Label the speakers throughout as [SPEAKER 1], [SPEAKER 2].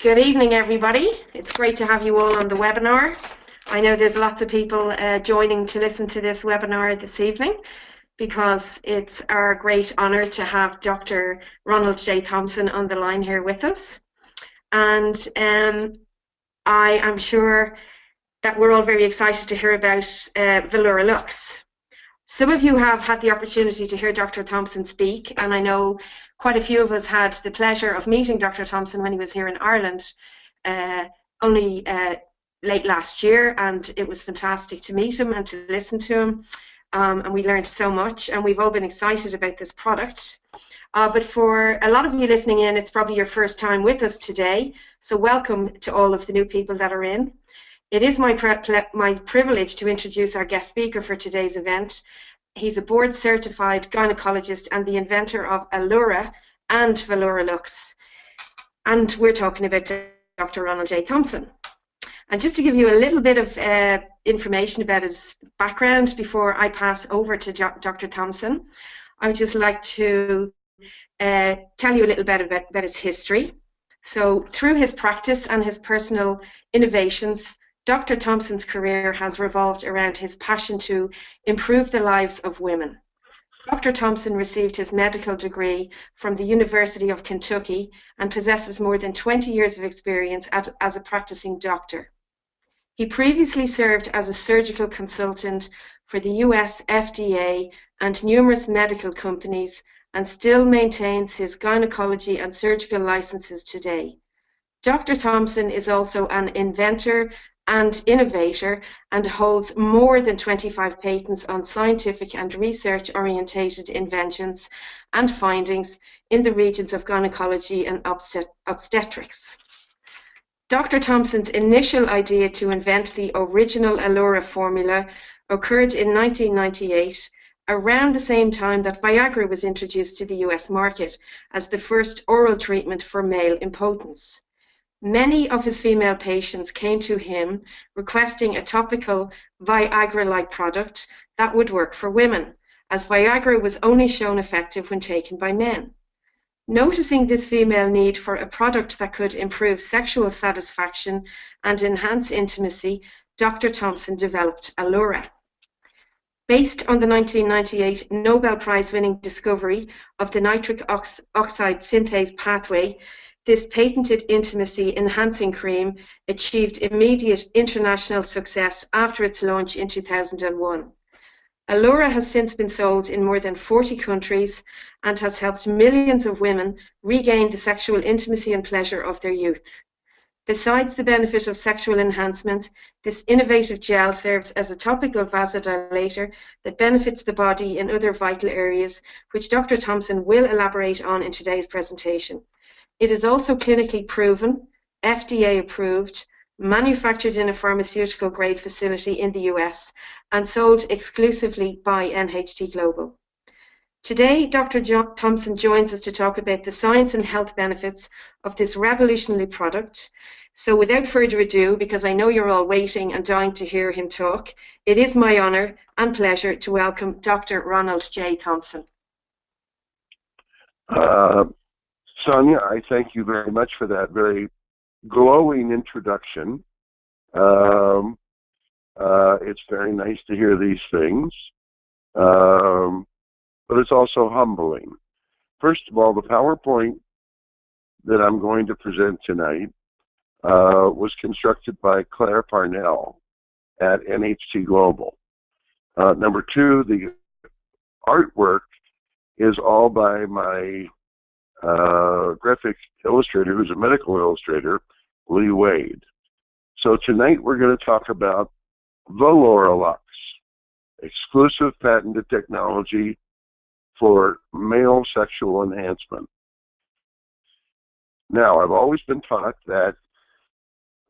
[SPEAKER 1] Good evening, everybody. It's great to have you all on the webinar. I know there's lots of people joining to listen to this webinar this evening because it's our great honour to have Dr. Ronald J. Thompson on the line here with us. And I am sure that we're all very excited to hear about Velura Lux. Some of you have had the opportunity to hear Dr. Thompson speak, and I know quite a few of us had the pleasure of meeting Dr. Thompson when he was here in Ireland only late last year, and it was fantastic to meet him and to listen to him, and we learned so much, and we've all been excited about this product. But for a lot of you listening in, it's probably your first time with us today, so welcome to all of the new people that are in. It is my privilege to introduce our guest speaker for today's event. He's a board-certified gynecologist and the inventor of Allura and Velura Lux. And we're talking about Dr. Ronald J. Thompson. And just to give you a little bit of information about his background before I pass over to Dr. Thompson, I would just like to tell you a little bit about his history. So through his practice and his personal innovations, Dr. Thompson's career has revolved around his passion to improve the lives of women. Dr. Thompson received his medical degree from the University of Kentucky and possesses more than 20 years of experience as a practicing doctor. He previously served as a surgical consultant for the US FDA and numerous medical companies and still maintains his gynecology and surgical licenses today. Dr. Thompson is also an inventor and innovator and holds more than 25 patents on scientific and research-orientated inventions and findings in the regions of gynecology and obstetrics. Dr. Thompson's initial idea to invent the original Allura formula occurred in 1998, around the same time that Viagra was introduced to the US market as the first oral treatment for male impotence. Many of his female patients came to him requesting a topical Viagra-like product that would work for women, as Viagra was only shown effective when taken by men. Noticing this female need for a product that could improve sexual satisfaction and enhance intimacy, Dr. Thompson developed Allura. Based on the 1998 Nobel Prize-winning discovery of the nitric oxide synthase pathway, this patented intimacy-enhancing cream achieved immediate international success after its launch in 2001. Allura has since been sold in more than 40 countries and has helped millions of women regain the sexual intimacy and pleasure of their youth. Besides the benefit of sexual enhancement, this innovative gel serves as a topical vasodilator that benefits the body in other vital areas, which Dr. Thompson will elaborate on in today's presentation. It is also clinically proven, FDA approved, manufactured in a pharmaceutical grade facility in the US, and sold exclusively by NHT Global. Today, Dr. Thompson joins us to talk about the science and health benefits of this revolutionary product. So without further ado, because I know you're all waiting and dying to hear him talk, it is my honor and pleasure to welcome Dr. Ronald J. Thompson.
[SPEAKER 2] Sonia, I thank you very much for that very glowing introduction. It's very nice to hear these things, but it's also humbling. First of all, the PowerPoint that I'm going to present tonight was constructed by Claire Parnell at NHT Global. Number two, the artwork is all by my graphic illustrator, who's a medical illustrator, Lee Wade. So tonight we're going to talk about Velura Lux, exclusive patented technology for male sexual enhancement. Now, I've always been taught that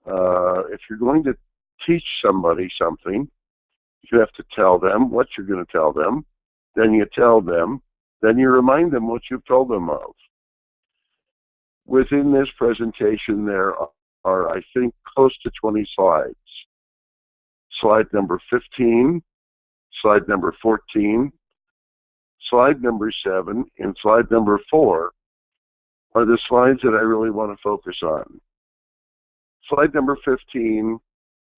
[SPEAKER 2] if you're going to teach somebody something, you have to tell them what you're going to tell them, then you tell them, then you remind them what you've told them of. Within this presentation, there are, I think, close to 20 slides. Slide number 15, slide number 14, slide number 7, and slide number 4 are the slides that I really want to focus on. Slide number 15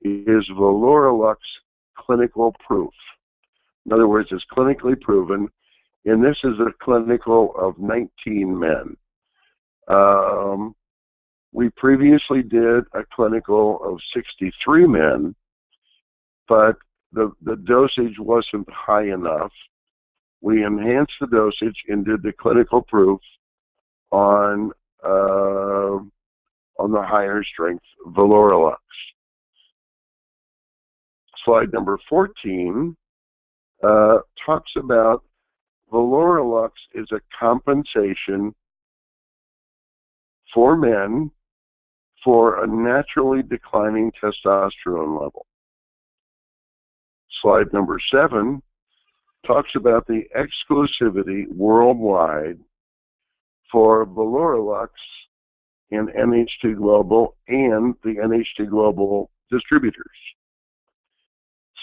[SPEAKER 2] is Valorolux clinical proof. In other words, it's clinically proven, and this is a clinical of 19 men. We previously did a clinical of 63 men, but the dosage wasn't high enough. We enhanced the dosage and did the clinical proof on the higher strength Valorolux. Slide number 14 talks about Valorolux is a compensation for men for a naturally declining testosterone level. Slide number 7 talks about the exclusivity worldwide for Valorolux in NHT Global and the NHT Global distributors.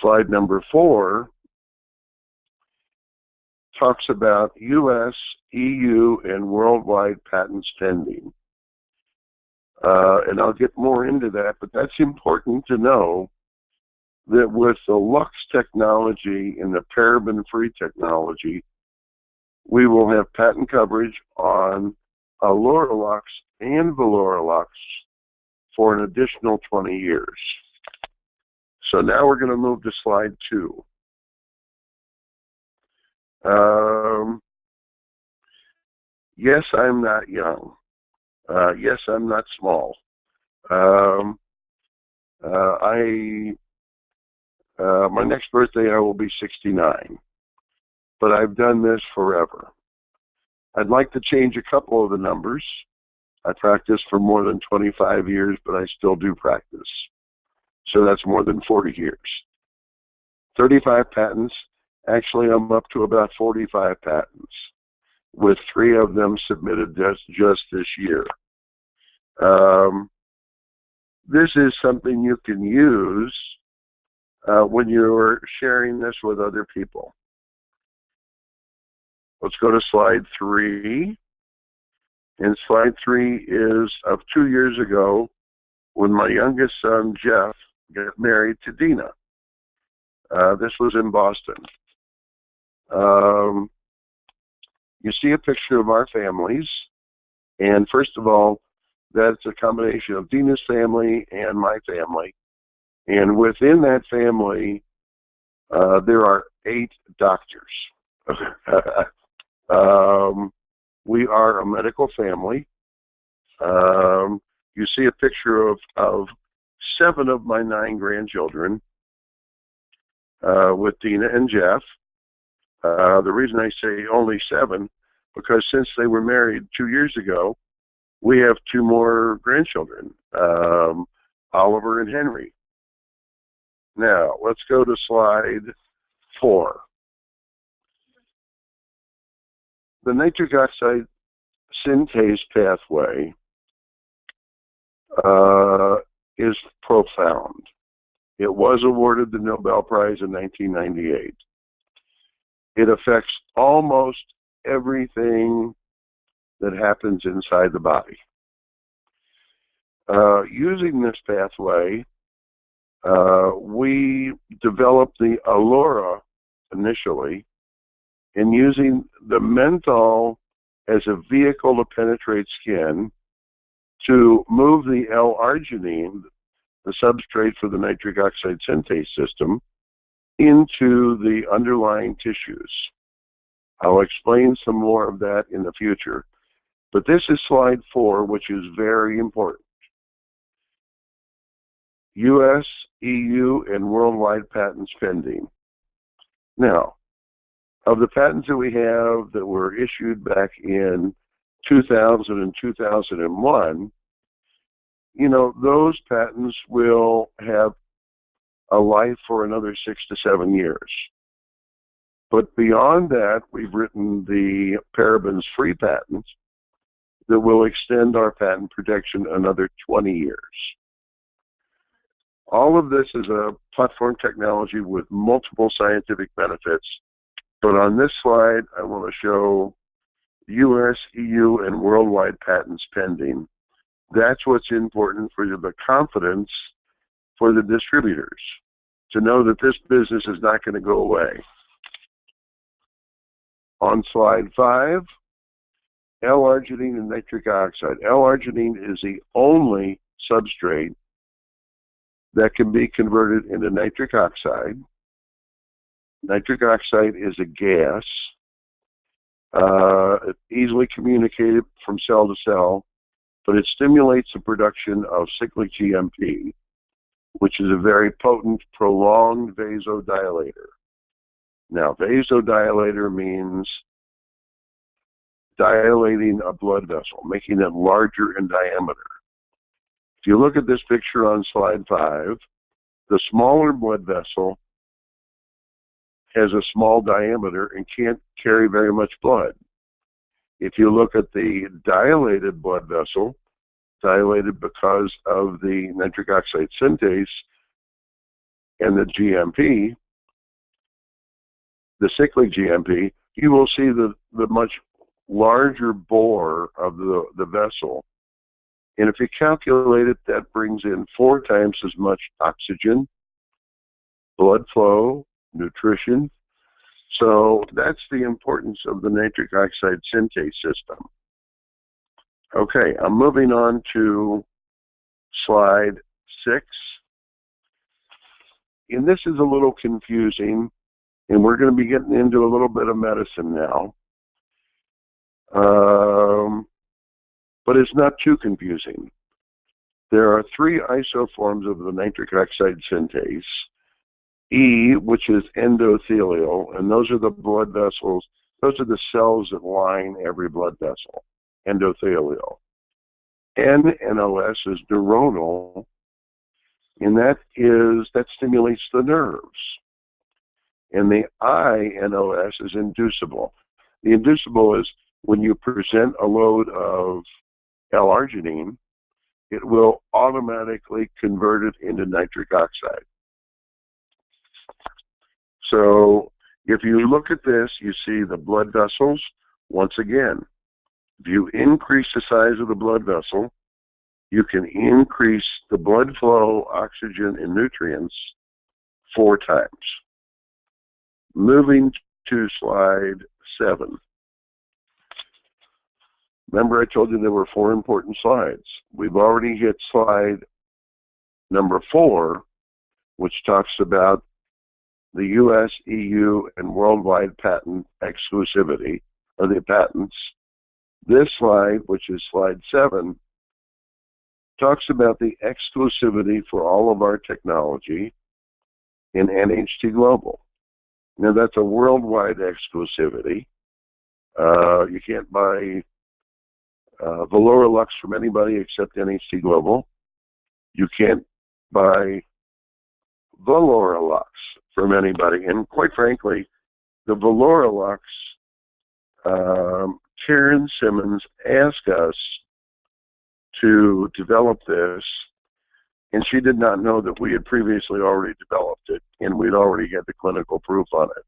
[SPEAKER 2] Slide number 4 talks about U.S., EU, and worldwide patents pending. And I'll get more into that, but that's important to know that with the Lux technology and the paraben-free technology, we will have patent coverage on Valorolux and Valorolux for an additional 20 years. So now we're going to move to slide 2. Yes, I'm not young. Yes, I'm not small. My next birthday, I will be 69. But I've done this forever. I'd like to change a couple of the numbers. I practiced for more than 25 years, but I still do practice. So that's more than 40 years. 35 patents. Actually, I'm up to about 45 patents, with 3 of them submitted just this year. This is something you can use when you're sharing this with other people. Let's go to slide 3. And slide 3 is of 2 years ago when my youngest son, Jeff, got married to Dina. This was in Boston. You see a picture of our families, and first of all, that's a combination of Dina's family and my family. And within that family, there are 8 doctors. We are a medical family. You see a picture of 7 of my 9 grandchildren with Dina and Jeff. The reason I say only 7, because since they were married 2 years ago, we have 2 more grandchildren, Oliver and Henry. Now, let's go to slide 4. The nitric oxide synthase pathway is profound. It was awarded the Nobel Prize in 1998. It affects almost everything that happens inside the body. Using this pathway, we developed the Allura initially, and using the menthol as a vehicle to penetrate skin to move the L-arginine, the substrate for the nitric oxide synthase system, into the underlying tissues. I'll explain some more of that in the future. But this is slide 4, which is very important. U.S., EU, and worldwide patents pending. Now, of the patents that we have that were issued back in 2000 and 2001, you know, those patents will have a life for another 6 to 7 years. But beyond that, we've written the parabens-free patents that will extend our patent protection another 20 years. All of this is a platform technology with multiple scientific benefits. But on this slide, I want to show U.S., EU, and worldwide patents pending. That's what's important for the confidence for the distributors, to know that this business is not going to go away. On slide 5, L-arginine and nitric oxide. L-arginine is the only substrate that can be converted into nitric oxide. Nitric oxide is a gas. It's easily communicated from cell to cell, but it stimulates the production of cyclic GMP, which is a very potent, prolonged vasodilator. Now, vasodilator means dilating a blood vessel, making it larger in diameter. If you look at this picture on slide 5, the smaller blood vessel has a small diameter and can't carry very much blood. If you look at the dilated blood vessel, dilated because of the nitric oxide synthase and the GMP, the cyclic GMP, you will see the much larger bore of the vessel. And if you calculate it, that brings in 4 times as much oxygen, blood flow, nutrition. So that's the importance of the nitric oxide synthase system. Okay, I'm moving on to slide 6. And this is a little confusing, and we're going to be getting into a little bit of medicine now. But it's not too confusing. There are 3 isoforms of the nitric oxide synthase. E, which is endothelial, and those are the blood vessels, those are the cells that line every blood vessel, endothelial. N, NOS, is neuronal, and that stimulates the nerves. And the I, NOS, is inducible. The inducible is when you present a load of L-arginine, it will automatically convert it into nitric oxide. So if you look at this, you see the blood vessels. Once again, if you increase the size of the blood vessel, you can increase the blood flow, oxygen, and nutrients 4 times. Moving to slide 7. Remember, I told you there were 4 important slides. We've already hit slide number 4, which talks about the US, EU, and worldwide patent exclusivity, or the patents. This slide, which is slide 7, talks about the exclusivity for all of our technology in NHT Global. Now, that's a worldwide exclusivity. You can't buy Valoralux from anybody except NHT Global. You can't buy Valoralux from anybody. And quite frankly, the Valoralux, Karen Simmons asked us to develop this, and she did not know that we had previously already developed it, and we'd already had the clinical proof on it.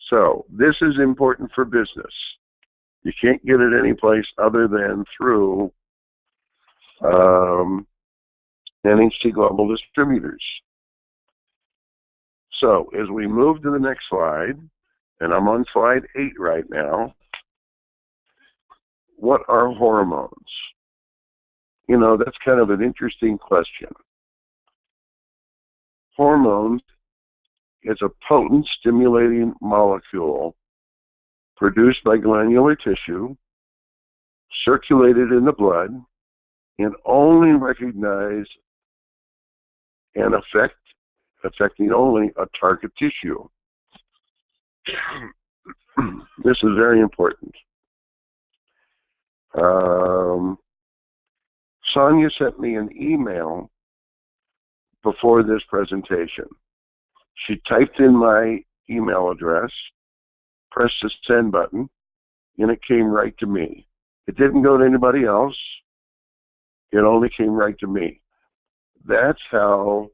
[SPEAKER 2] So this is important for business. You can't get it any place other than through NHT Global Distributors. So as we move to the next slide, and I'm on slide 8 right now, what are hormones? You know, that's kind of an interesting question. Hormones is a potent stimulating molecule produced by glandular tissue, circulated in the blood, and only recognized and affecting only a target tissue. This is very important. Sonia sent me an email before this presentation. She typed in my email address, pressed the send button, and it came right to me. It didn't go to anybody else. It only came right to me. That's how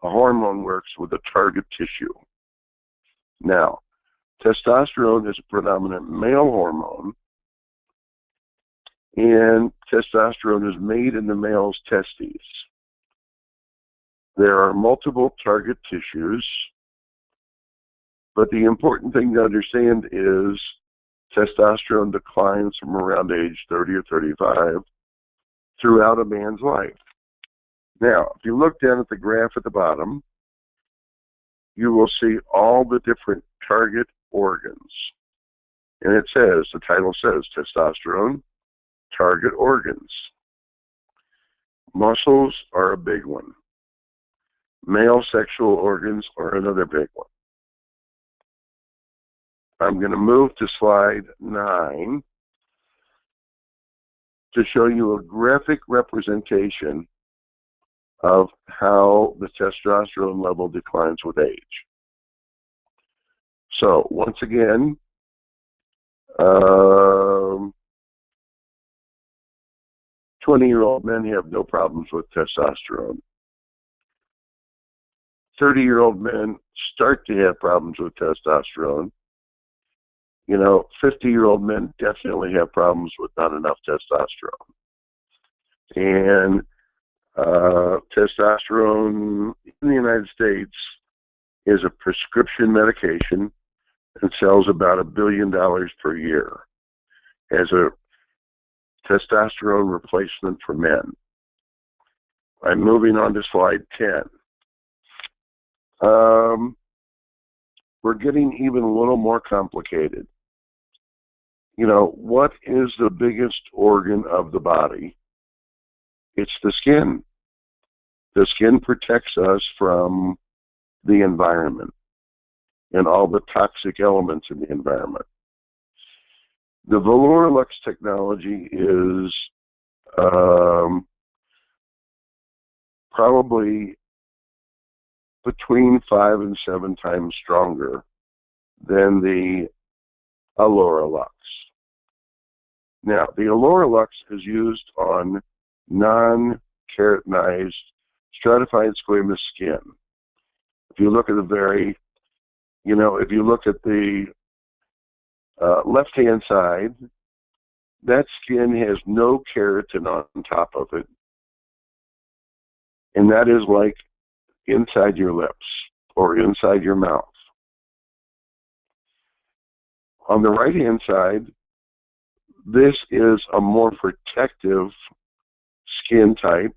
[SPEAKER 2] a hormone works with a target tissue. Now, testosterone is a predominant male hormone, and testosterone is made in the male's testes. There are multiple target tissues, but the important thing to understand is testosterone declines from around age 30 or 35 throughout a man's life. Now, if you look down at the graph at the bottom, you will see all the different target organs. And it says, the title says, testosterone, target organs. Muscles are a big one. Male sexual organs are another big one. I'm going to move to slide 9 to show you a graphic representation of how the testosterone level declines with age. So, once again, 20-year-old men have no problems with testosterone. 30-year-old men start to have problems with testosterone. 50-year-old men definitely have problems with not enough testosterone. And testosterone in the United States is a prescription medication and sells about $1 billion per year as a testosterone replacement for men. I'm moving on to slide 10. We're getting even a little more complicated. What is the biggest organ of the body? It's the skin. The skin protects us from the environment and all the toxic elements in the environment. The Valorolux technology is probably between 5 and 7 times stronger than the Alorolux. Now, the Alorolux is used on non-keratinized stratified squamous skin. If you look at the left-hand side, that skin has no keratin on top of it, and that is like inside your lips or inside your mouth. On the right-hand side, this is a more protective skin type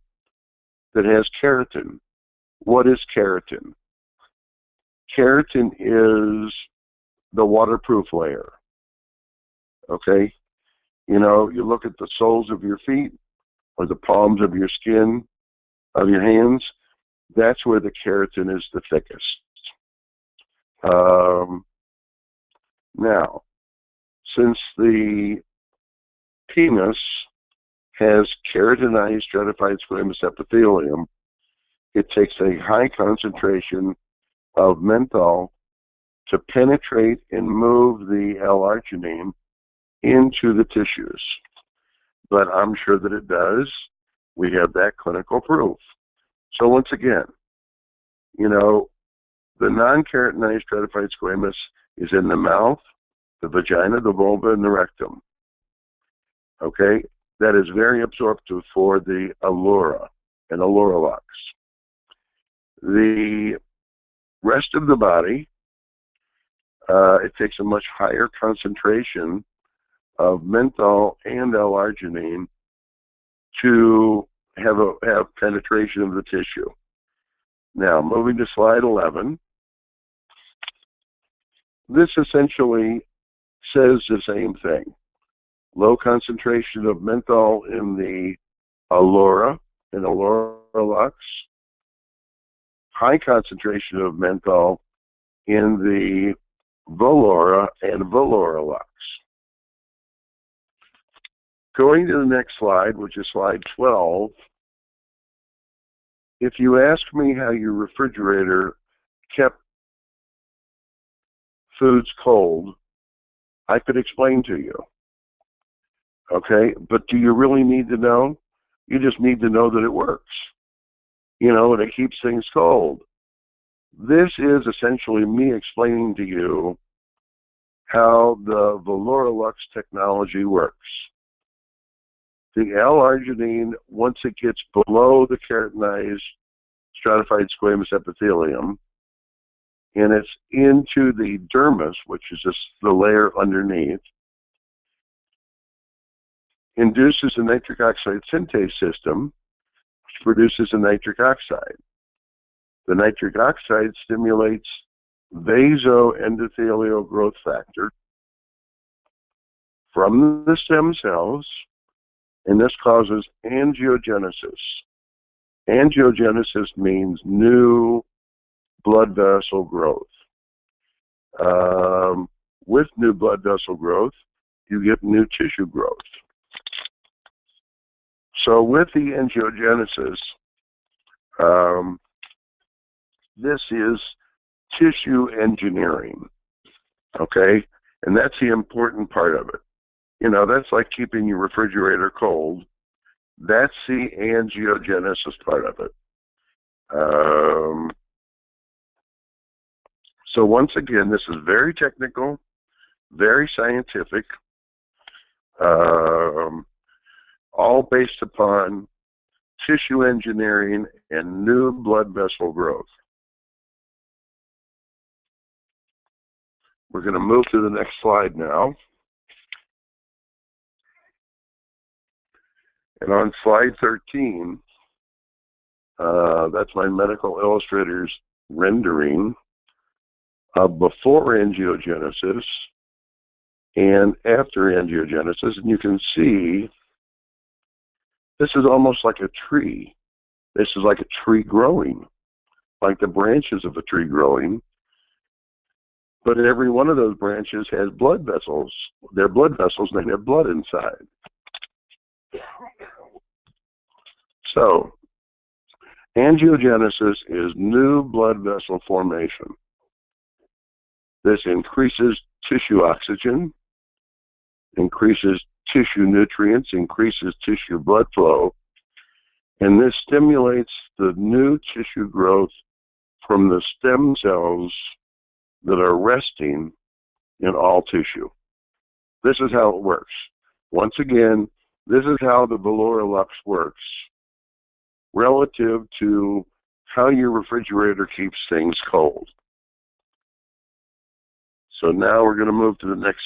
[SPEAKER 2] that has keratin. What is keratin? Keratin is the waterproof layer. Okay? You look at the soles of your feet or the palms of your skin, of your hands, that's where the keratin is the thickest. Now, since the penis has keratinized stratified squamous epithelium, it takes a high concentration of menthol to penetrate and move the L-arginine into the tissues. But I'm sure that it does. We have that clinical proof. So once again, the non-keratinized stratified squamous is in the mouth, the vagina, the vulva, and the rectum. Okay? That is very absorptive for the Allura and Allurolux. The rest of the body, it takes a much higher concentration of menthol and L-arginine to have penetration of the tissue. Now, moving to slide 11, this essentially says the same thing. Low concentration of menthol in the Allura and Allurolux, high concentration of menthol in the Volora and Valorolux. Going to the next slide, which is slide 12, if you ask me how your refrigerator kept foods cold, I could explain to you. Okay? But do you really need to know? You just need to know that it works. And it keeps things cold. This is essentially me explaining to you how the Valorolux technology works. The L-arginine, once it gets below the keratinized stratified squamous epithelium, and it's into the dermis, which is just the layer underneath, induces a nitric oxide synthase system, which produces a nitric oxide. The nitric oxide stimulates vasoendothelial growth factor from the stem cells, and this causes angiogenesis. Angiogenesis means new blood vessel growth. With new blood vessel growth, you get new tissue growth. So with the angiogenesis, this is tissue engineering, okay? And that's the important part of it. You know, that's like keeping your refrigerator cold. That's the angiogenesis part of it. So once again, this is very technical, very scientific, all based upon tissue engineering and new blood vessel growth. We're going to move to the next slide now. And on slide 13, that's my medical illustrator's rendering of before angiogenesis and after angiogenesis. And you can see this is almost like a tree. This is like a tree growing, like the branches of a tree growing. But every one of those branches has blood vessels. They're blood vessels, and they have blood inside. So, angiogenesis is new blood vessel formation. This increases tissue oxygen, increases tissue nutrients, increases tissue blood flow, and this stimulates the new tissue growth from the stem cells that are resting in all tissue. This is how it works. Once again, this is how the Velora Lux works relative to how your refrigerator keeps things cold. So now we're going to move to the next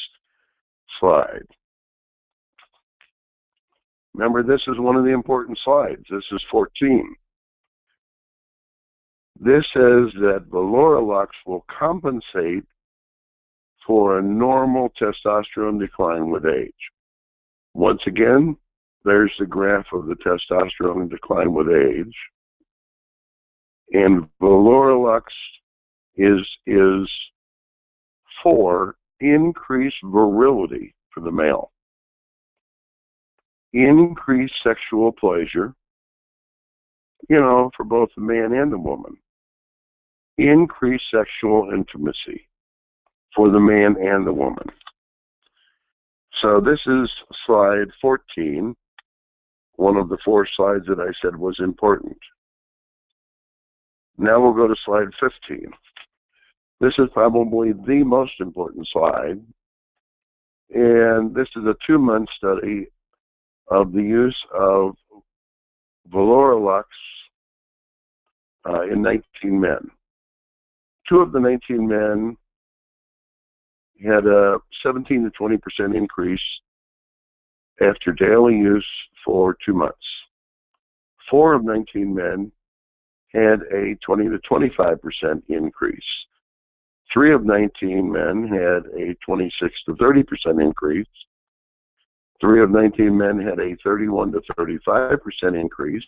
[SPEAKER 2] slide. Remember, this is one of the important slides. This is 14. This says that Velora Lux will compensate for a normal testosterone decline with age. Once again, there's the graph of the testosterone decline with age. And Velora Lux is for increased virility for the male, increased sexual pleasure, you know, for both the man and the woman, increased sexual intimacy for the man and the woman. So this is slide 14, one of the 4 slides that I said was important. Now we'll go to slide 15. This is probably the most important slide, and this is a 2-month study of the use of Velora Lux in 19 men. 2 of the 19 men had a 17 to 20% increase after daily use for 2 months. 4 of 19 men had a 20 to 25% increase. 3 of 19 men had a 26 to 30% increase. 3 of 19 men had a 31 to 35% increase.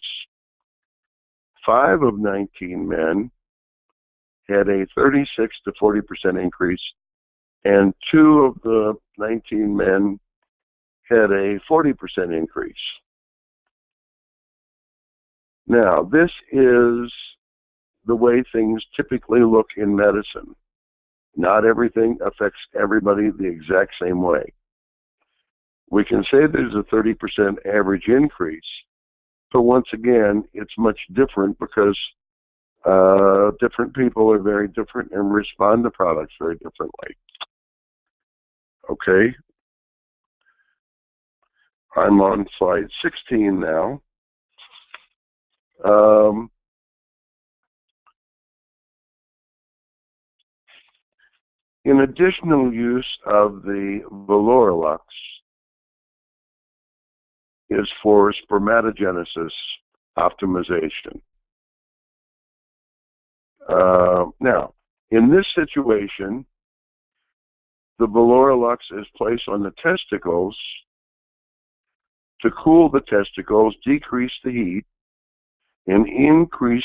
[SPEAKER 2] 5 of 19 men had a 36 to 40% increase, and 2 of the 19 men had a 40% increase. Now, this is the way things typically look in medicine. Not everything affects everybody the exact same way. We can say there's a 30% average increase, but once again, it's much different because different people are very different and respond to products very differently. Okay? I'm on slide 16 now. Um, in additional use of the Valorolux is for spermatogenesis optimization. Now, in this situation, the Valorolux is placed on the testicles to cool the testicles, decrease the heat, and increase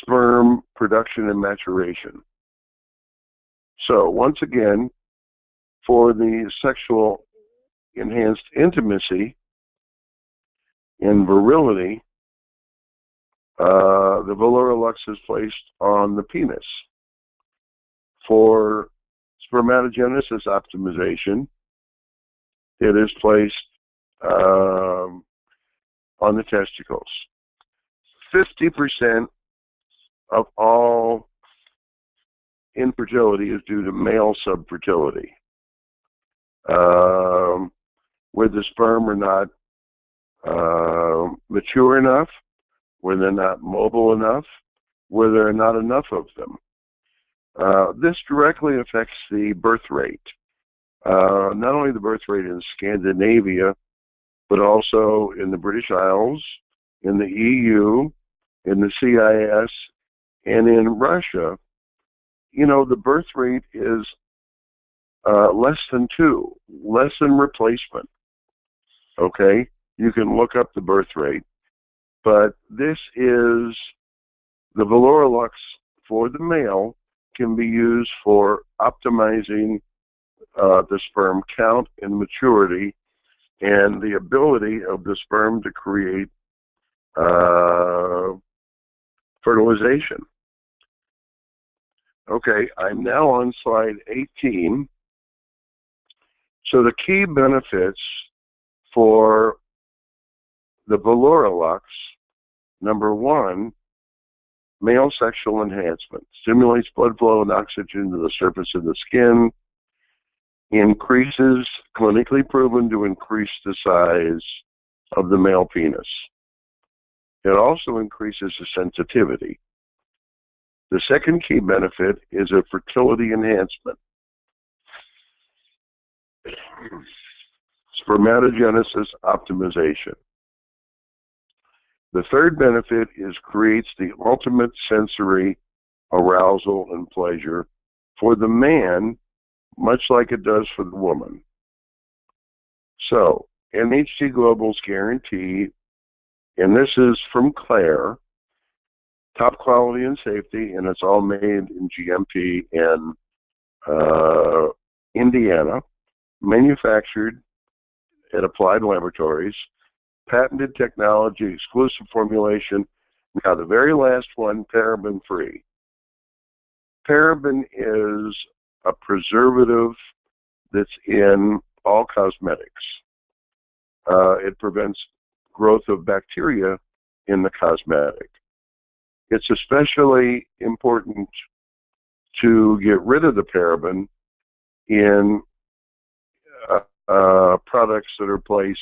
[SPEAKER 2] sperm production and maturation. So, once again, for the sexual enhanced intimacy and virility, the Valorolux is placed on the penis. For spermatogenesis optimization, it is placed on the testicles. 50% of all infertility is due to male subfertility, where the sperm are not mature enough, where they're not mobile enough, where there are not enough of them. This directly affects the birth rate. Not only the birth rate in Scandinavia, but also in the British Isles, in the EU, in the CIS, and in Russia. You know, the birth rate is less than 2, less than replacement. Okay? You can look up the birth rate. But this is the Valorolux for the male can be used for optimizing the sperm count and maturity and the ability of the sperm to create fertilization. Okay, I'm now on slide 18. So the key benefits for the Valorolux, number 1, male sexual enhancement. Stimulates blood flow and oxygen to the surface of the skin. Increases, clinically proven to increase the size of the male penis. It also increases the sensitivity. The second key benefit is a fertility enhancement. Spermatogenesis optimization. The third benefit is creates the ultimate sensory arousal and pleasure for the man, much like it does for the woman. So, NHT Global's guarantee, and this is from Claire, top quality and safety, and it's all made in GMP in Indiana, manufactured at Applied Laboratories, patented technology, exclusive formulation. Now, the very last one, paraben-free. Paraben is a preservative that's in all cosmetics. It prevents growth of bacteria in the cosmetic. It's especially important to get rid of the paraben in products that are placed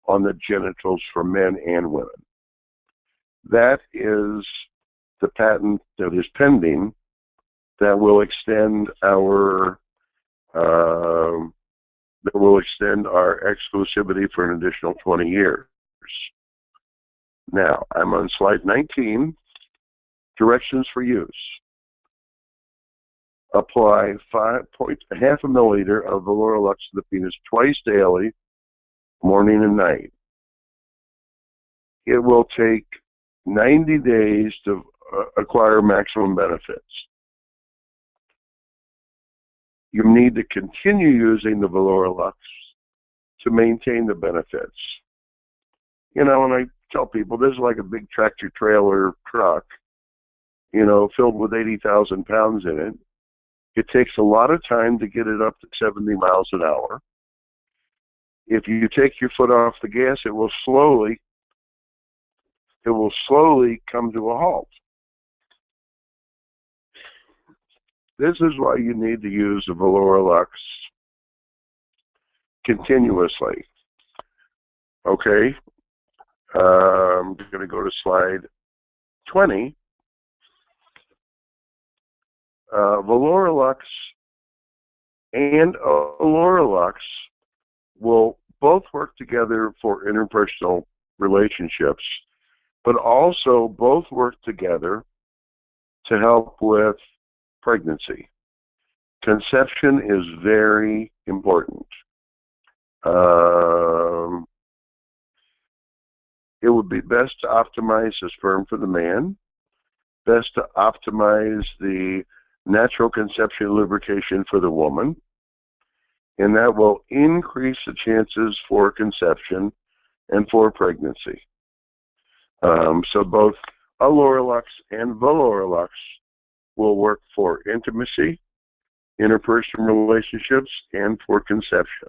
[SPEAKER 2] on the genitals for men and women. That is the patent that is pending that will extend our exclusivity for an additional 20 years. Now, I'm on slide 19, directions for use. Apply half a milliliter of Valorolux to the penis twice daily, morning and night. It will take 90 days to acquire maximum benefits. You need to continue using the Valorolux to maintain the benefits. You know, and I tell people this is like a big tractor trailer truck, you know, filled with 80,000 pounds in it. It takes a lot of time to get it up to 70 miles an hour. If you take your foot off the gas, it will slowly come to a halt. This is why you need to use the Valorolux continuously. Okay, I'm going to go to slide 20. Valorolux and Olorolux will both work together for interpersonal relationships, but also both work together to help with pregnancy. Conception is very important. It would be best to optimize the sperm for the man, best to optimize the natural conception lubrication for the woman, and that will increase the chances for conception and for pregnancy. So both Olorolux and Valorolux will work for intimacy, interpersonal relationships, and for conception.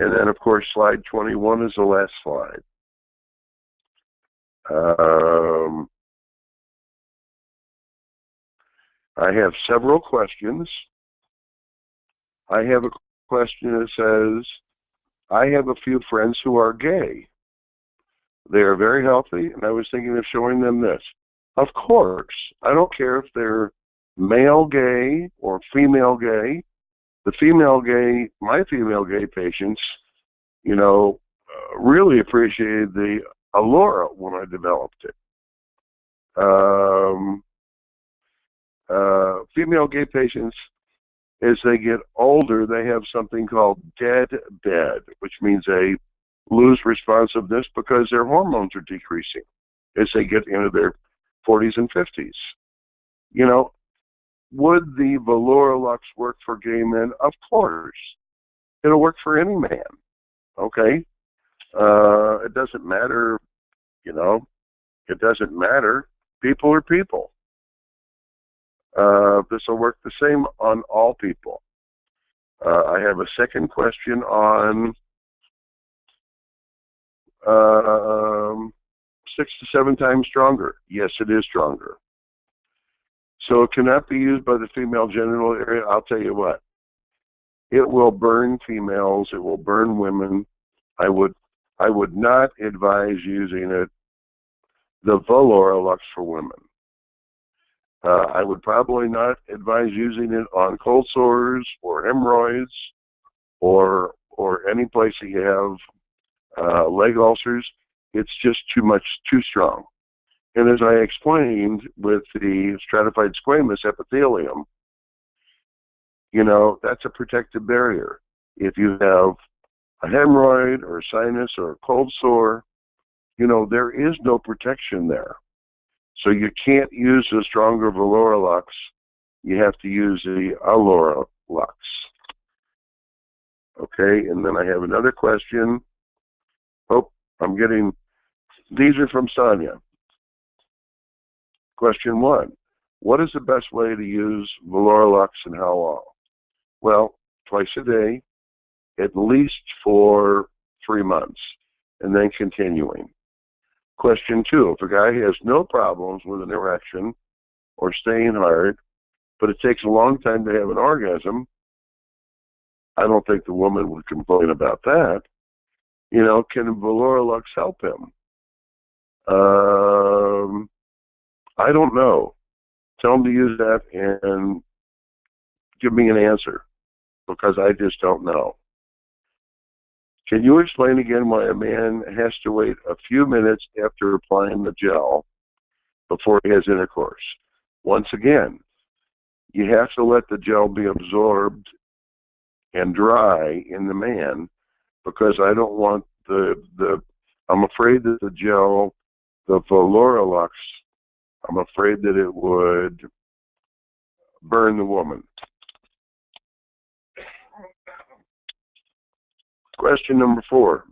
[SPEAKER 2] And then, of course, slide 21 is the last slide. I have several questions. I have a question that says, I have a few friends who are gay. They are very healthy, and I was thinking of showing them this. Of course, I don't care if they're male gay or female gay. The female gay, my female gay patients, you know, really appreciated the Allura when I developed it. Female gay patients, as they get older, they have something called dead bed, which means they lose responsiveness because their hormones are decreasing as they get into their 40s and 50s. You know, would the Valorolux work for gay men? Of course. It'll work for any man, okay? It doesn't matter, you know, it doesn't matter. People are people. This will work the same on all people. I have a second question on 6 to 7 times stronger. Yes, it is stronger. So it cannot be used by the female genital area. I'll tell you what. It will burn females. It will burn women. I would not advise using it, the Valorolux, for women. I would probably not advise using it on cold sores or hemorrhoids or any place that you have leg ulcers. It's just too strong. And as I explained with the stratified squamous epithelium, you know, that's a protective barrier. If you have a hemorrhoid or a sinus or a cold sore, you know, there is no protection there. So you can't use the stronger Valorolux. You have to use the Olorolux. Okay, and then I have another question. Oh, these are from Sonia. Question 1. What is the best way to use Valorolux and how long? Well, twice a day, at least for 3 months, and then continuing. Question 2, if a guy has no problems with an erection or staying hard, but it takes a long time to have an orgasm, I don't think the woman would complain about that. You know, can Valorolux help him? I don't know. Tell him to use that and give me an answer, because I just don't know. Can you explain again why a man has to wait a few minutes after applying the gel before he has intercourse? Once again, you have to let the gel be absorbed and dry in the man, because I don't want I'm afraid that the gel, the Valorolux, I'm afraid that it would burn the woman. Question number 4.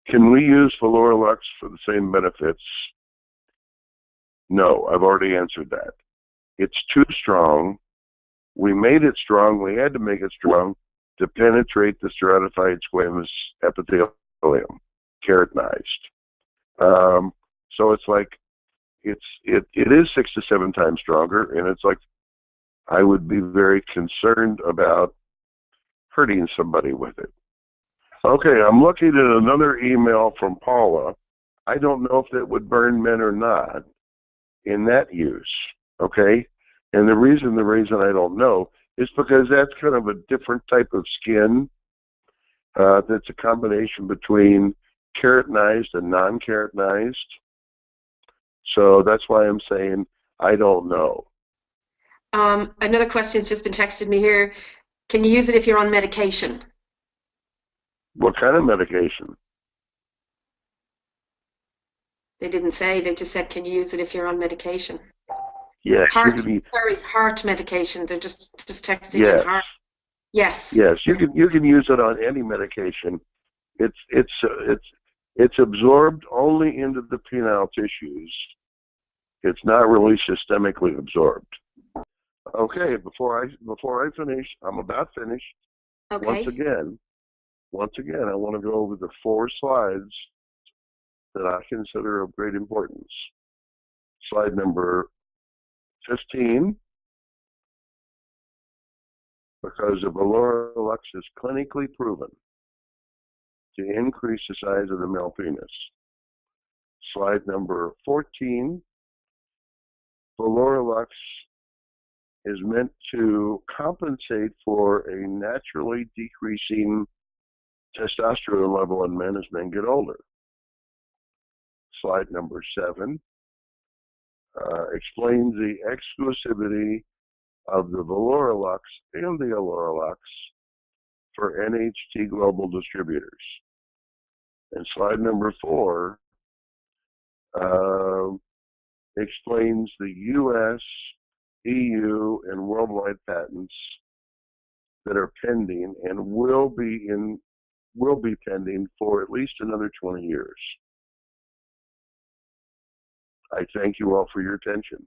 [SPEAKER 2] Can we use Valorolux for the same benefits? No, I've already answered that. It's too strong. We made it strong. We had to make it strong to penetrate the stratified squamous epithelium, keratinized. So it's like, it is 6 to 7 times stronger, and it's like, I would be very concerned about hurting somebody with it. Okay, I'm looking at another email from Paula. I don't know if it would burn men or not in that use. Okay, and the reason I don't know is because that's kind of a different type of skin. That's a combination between keratinized and non-keratinized. So that's why I'm saying I don't know.
[SPEAKER 1] Another question's just been texted me here. Can you use it if you're on medication?
[SPEAKER 2] What kind of medication?
[SPEAKER 1] They didn't say. They just said, can you use it if you're on medication?
[SPEAKER 2] Yes, you
[SPEAKER 1] Heart,
[SPEAKER 2] can be.
[SPEAKER 1] sorry, heart medication. They're just texting in
[SPEAKER 2] Yes,
[SPEAKER 1] heart. Yes.
[SPEAKER 2] yes, you can use it on any medication. It's absorbed only into the penile tissues. It's not really systemically absorbed. Okay, before I finish, I'm about finished. Once
[SPEAKER 1] Okay.
[SPEAKER 2] again, I want to go over the 4 slides that I consider of great importance. Slide number 15, because the Valorolux is clinically proven to increase the size of the male penis. Slide number 14, Valorolux is meant to compensate for a naturally decreasing testosterone level in men as men get older. Slide number 7 explains the exclusivity of the Valorolux and the Alorolux for NHT global distributors. And slide number 4 explains the US, EU, and worldwide patents that are pending and will be pending for at least another 20 years. I thank you all for your attention.